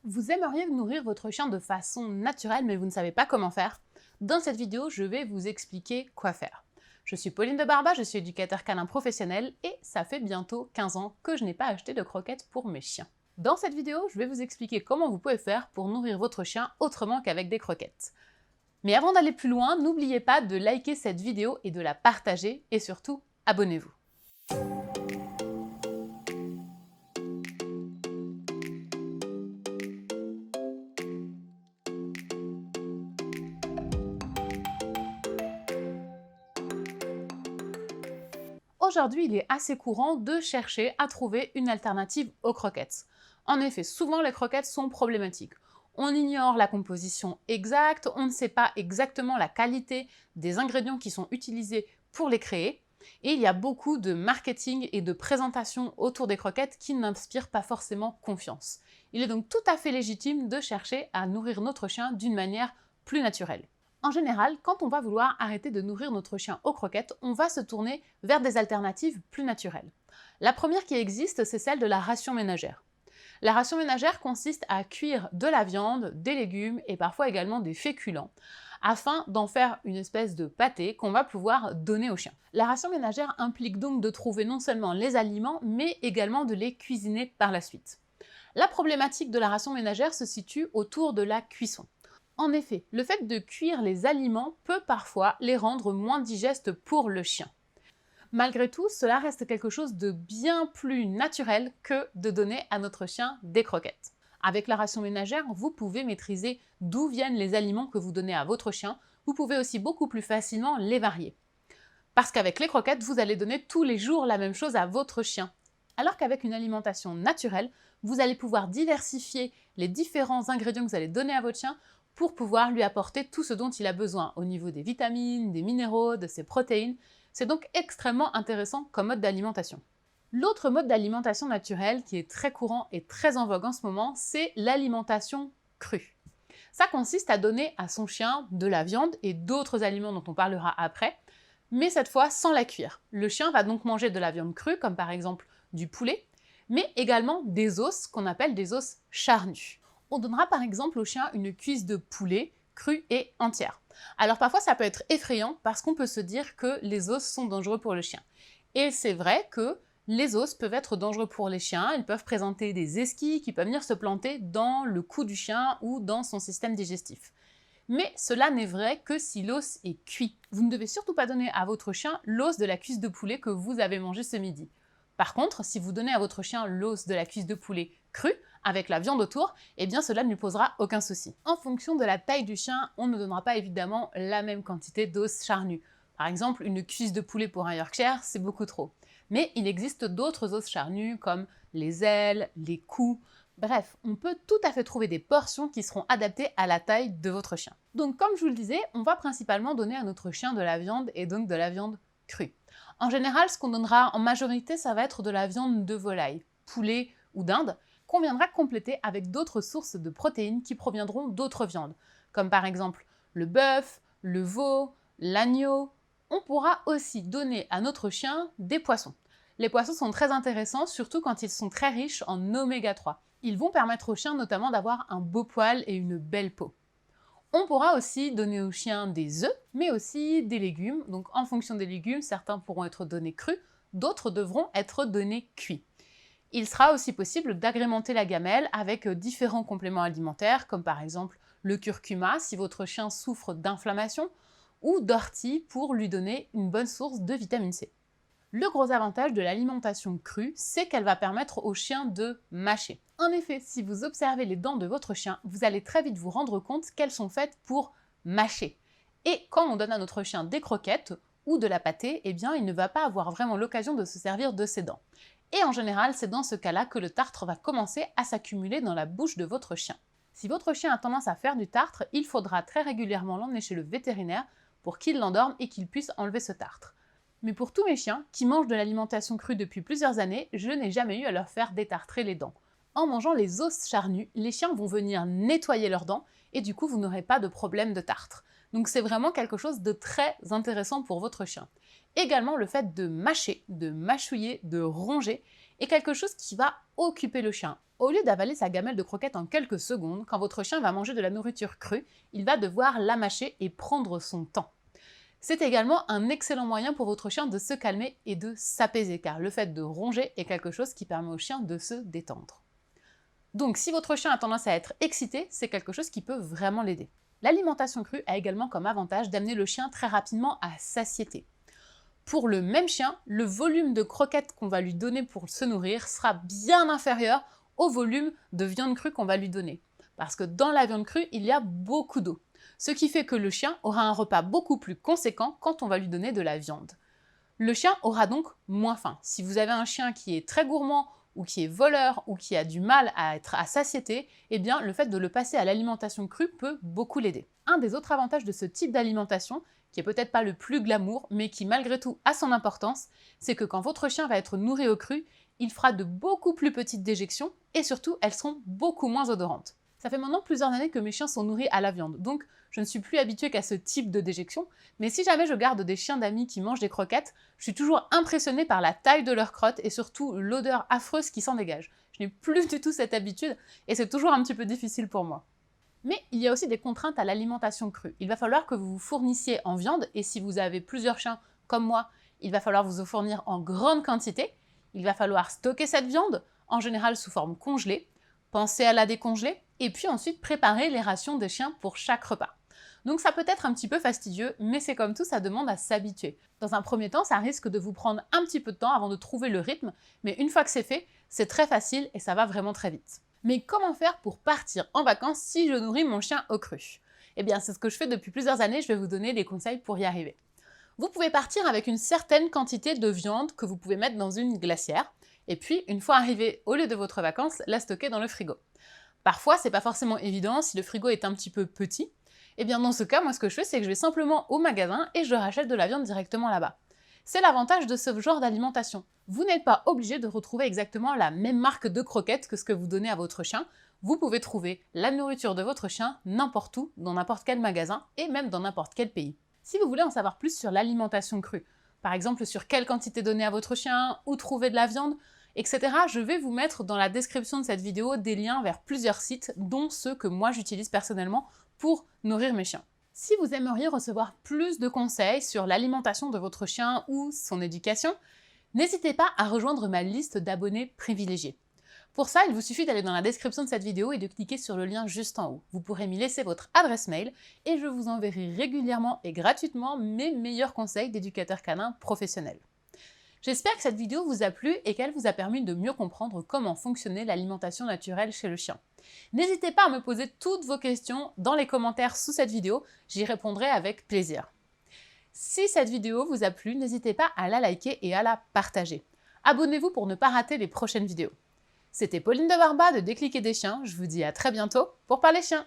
Vous aimeriez nourrir votre chien de façon naturelle, mais vous ne savez pas comment faire? Dans cette vidéo, je vais vous expliquer quoi faire. Je suis Pauline de Barba, je suis éducateur canin professionnel et ça fait bientôt 15 ans que je n'ai pas acheté de croquettes pour mes chiens. Dans cette vidéo, je vais vous expliquer comment vous pouvez faire pour nourrir votre chien autrement qu'avec des croquettes. Mais avant d'aller plus loin, n'oubliez pas de liker cette vidéo et de la partager et surtout, abonnez-vous. Aujourd'hui, il est assez courant de chercher à trouver une alternative aux croquettes. En effet, souvent les croquettes sont problématiques. On ignore la composition exacte, on ne sait pas exactement la qualité des ingrédients qui sont utilisés pour les créer, et il y a beaucoup de marketing et de présentation autour des croquettes qui n'inspirent pas forcément confiance. Il est donc tout à fait légitime de chercher à nourrir notre chien d'une manière plus naturelle. En général, quand on va vouloir arrêter de nourrir notre chien aux croquettes, on va se tourner vers des alternatives plus naturelles. La première qui existe, c'est celle de la ration ménagère. La ration ménagère consiste à cuire de la viande, des légumes et parfois également des féculents, afin d'en faire une espèce de pâté qu'on va pouvoir donner au chien. La ration ménagère implique donc de trouver non seulement les aliments, mais également de les cuisiner par la suite. La problématique de la ration ménagère se situe autour de la cuisson. En effet, le fait de cuire les aliments peut parfois les rendre moins digestes pour le chien. Malgré tout, cela reste quelque chose de bien plus naturel que de donner à notre chien des croquettes. Avec la ration ménagère, vous pouvez maîtriser d'où viennent les aliments que vous donnez à votre chien. Vous pouvez aussi beaucoup plus facilement les varier. Parce qu'avec les croquettes, vous allez donner tous les jours la même chose à votre chien. Alors qu'avec une alimentation naturelle, vous allez pouvoir diversifier les différents ingrédients que vous allez donner à votre chien pour pouvoir lui apporter tout ce dont il a besoin au niveau des vitamines, des minéraux, de ses protéines. C'est donc extrêmement intéressant comme mode d'alimentation. L'autre mode d'alimentation naturelle qui est très courant et très en vogue en ce moment, c'est l'alimentation crue. Ça consiste à donner à son chien de la viande et d'autres aliments dont on parlera après, mais cette fois sans la cuire. Le chien va donc manger de la viande crue, comme par exemple du poulet, mais également des os qu'on appelle des os charnus. On donnera par exemple au chien une cuisse de poulet crue et entière. Alors parfois ça peut être effrayant parce qu'on peut se dire que les os sont dangereux pour le chien. Et c'est vrai que les os peuvent être dangereux pour les chiens, ils peuvent présenter des esquilles qui peuvent venir se planter dans le cou du chien ou dans son système digestif. Mais cela n'est vrai que si l'os est cuit. Vous ne devez surtout pas donner à votre chien l'os de la cuisse de poulet que vous avez mangé ce midi. Par contre, si vous donnez à votre chien l'os de la cuisse de poulet crue, avec la viande autour, eh bien cela ne lui posera aucun souci. En fonction de la taille du chien, on ne donnera pas évidemment la même quantité d'os charnus. Par exemple, une cuisse de poulet pour un Yorkshire, c'est beaucoup trop. Mais il existe d'autres os charnus comme les ailes, les coups. Bref, on peut tout à fait trouver des portions qui seront adaptées à la taille de votre chien. Donc comme je vous le disais, on va principalement donner à notre chien de la viande et donc de la viande crue. En général, ce qu'on donnera en majorité, ça va être de la viande de volaille, poulet ou dinde, qu'on viendra compléter avec d'autres sources de protéines qui proviendront d'autres viandes, comme par exemple le bœuf, le veau, l'agneau. On pourra aussi donner à notre chien des poissons. Les poissons sont très intéressants, surtout quand ils sont très riches en oméga 3. Ils vont permettre au chien notamment d'avoir un beau poil et une belle peau. On pourra aussi donner au chien des œufs, mais aussi des légumes. Donc en fonction des légumes, certains pourront être donnés crus, d'autres devront être donnés cuits. Il sera aussi possible d'agrémenter la gamelle avec différents compléments alimentaires, comme par exemple le curcuma si votre chien souffre d'inflammation, ou d'ortie pour lui donner une bonne source de vitamine C. Le gros avantage de l'alimentation crue, c'est qu'elle va permettre au chien de mâcher. En effet, si vous observez les dents de votre chien, vous allez très vite vous rendre compte qu'elles sont faites pour mâcher. Et quand on donne à notre chien des croquettes ou de la pâtée, eh bien il ne va pas avoir vraiment l'occasion de se servir de ses dents. Et en général, c'est dans ce cas-là que le tartre va commencer à s'accumuler dans la bouche de votre chien. Si votre chien a tendance à faire du tartre, il faudra très régulièrement l'emmener chez le vétérinaire pour qu'il l'endorme et qu'il puisse enlever ce tartre. Mais pour tous mes chiens qui mangent de l'alimentation crue depuis plusieurs années, je n'ai jamais eu à leur faire détartrer les dents. En mangeant les os charnus, les chiens vont venir nettoyer leurs dents et du coup vous n'aurez pas de problème de tartre. Donc c'est vraiment quelque chose de très intéressant pour votre chien. Également le fait de mâcher, de mâchouiller, de ronger, est quelque chose qui va occuper le chien. Au lieu d'avaler sa gamelle de croquettes en quelques secondes, quand votre chien va manger de la nourriture crue, il va devoir la mâcher et prendre son temps. C'est également un excellent moyen pour votre chien de se calmer et de s'apaiser, car le fait de ronger est quelque chose qui permet au chien de se détendre. Donc si votre chien a tendance à être excité, c'est quelque chose qui peut vraiment l'aider. L'alimentation crue a également comme avantage d'amener le chien très rapidement à satiété. Pour le même chien, le volume de croquettes qu'on va lui donner pour se nourrir sera bien inférieur au volume de viande crue qu'on va lui donner. Parce que dans la viande crue, il y a beaucoup d'eau. Ce qui fait que le chien aura un repas beaucoup plus conséquent quand on va lui donner de la viande. Le chien aura donc moins faim. Si vous avez un chien qui est très gourmand ou qui est voleur ou qui a du mal à être à satiété, eh bien le fait de le passer à l'alimentation crue peut beaucoup l'aider. Un des autres avantages de ce type d'alimentation, qui est peut-être pas le plus glamour, mais qui malgré tout a son importance, c'est que quand votre chien va être nourri au cru, il fera de beaucoup plus petites déjections et surtout elles seront beaucoup moins odorantes. Ça fait maintenant plusieurs années que mes chiens sont nourris à la viande, donc je ne suis plus habituée qu'à ce type de déjection, mais si jamais je garde des chiens d'amis qui mangent des croquettes, je suis toujours impressionnée par la taille de leur crotte et surtout l'odeur affreuse qui s'en dégage. Je n'ai plus du tout cette habitude et c'est toujours un petit peu difficile pour moi. Mais il y a aussi des contraintes à l'alimentation crue. Il va falloir que vous vous fournissiez en viande, et si vous avez plusieurs chiens comme moi, il va falloir vous en fournir en grande quantité. Il va falloir stocker cette viande, en général sous forme congelée, penser à la décongeler, et puis ensuite préparer les rations des chiens pour chaque repas. Donc ça peut être un petit peu fastidieux, mais c'est comme tout, ça demande à s'habituer. Dans un premier temps, ça risque de vous prendre un petit peu de temps avant de trouver le rythme, mais une fois que c'est fait, c'est très facile et ça va vraiment très vite. Mais comment faire pour partir en vacances si je nourris mon chien au cru? Eh bien, c'est ce que je fais depuis plusieurs années, je vais vous donner des conseils pour y arriver. Vous pouvez partir avec une certaine quantité de viande que vous pouvez mettre dans une glacière, et puis, une fois arrivé au lieu de votre vacances, la stocker dans le frigo. Parfois, c'est pas forcément évident si le frigo est un petit peu petit. Eh bien, dans ce cas, moi, ce que je fais, c'est que je vais simplement au magasin et je rachète de la viande directement là-bas. C'est l'avantage de ce genre d'alimentation. Vous n'êtes pas obligé de retrouver exactement la même marque de croquettes que ce que vous donnez à votre chien. Vous pouvez trouver la nourriture de votre chien n'importe où, dans n'importe quel magasin et même dans n'importe quel pays. Si vous voulez en savoir plus sur l'alimentation crue, par exemple sur quelle quantité donner à votre chien, où trouver de la viande, etc., je vais vous mettre dans la description de cette vidéo des liens vers plusieurs sites, dont ceux que moi j'utilise personnellement pour nourrir mes chiens. Si vous aimeriez recevoir plus de conseils sur l'alimentation de votre chien ou son éducation, n'hésitez pas à rejoindre ma liste d'abonnés privilégiés. Pour ça, il vous suffit d'aller dans la description de cette vidéo et de cliquer sur le lien juste en haut. Vous pourrez m'y laisser votre adresse mail et je vous enverrai régulièrement et gratuitement mes meilleurs conseils d'éducateur canin professionnel. J'espère que cette vidéo vous a plu et qu'elle vous a permis de mieux comprendre comment fonctionnait l'alimentation naturelle chez le chien. N'hésitez pas à me poser toutes vos questions dans les commentaires sous cette vidéo, j'y répondrai avec plaisir. Si cette vidéo vous a plu, n'hésitez pas à la liker et à la partager. Abonnez-vous pour ne pas rater les prochaines vidéos. C'était Pauline de Barba de Décliquer des chiens, je vous dis à très bientôt pour parler chiens.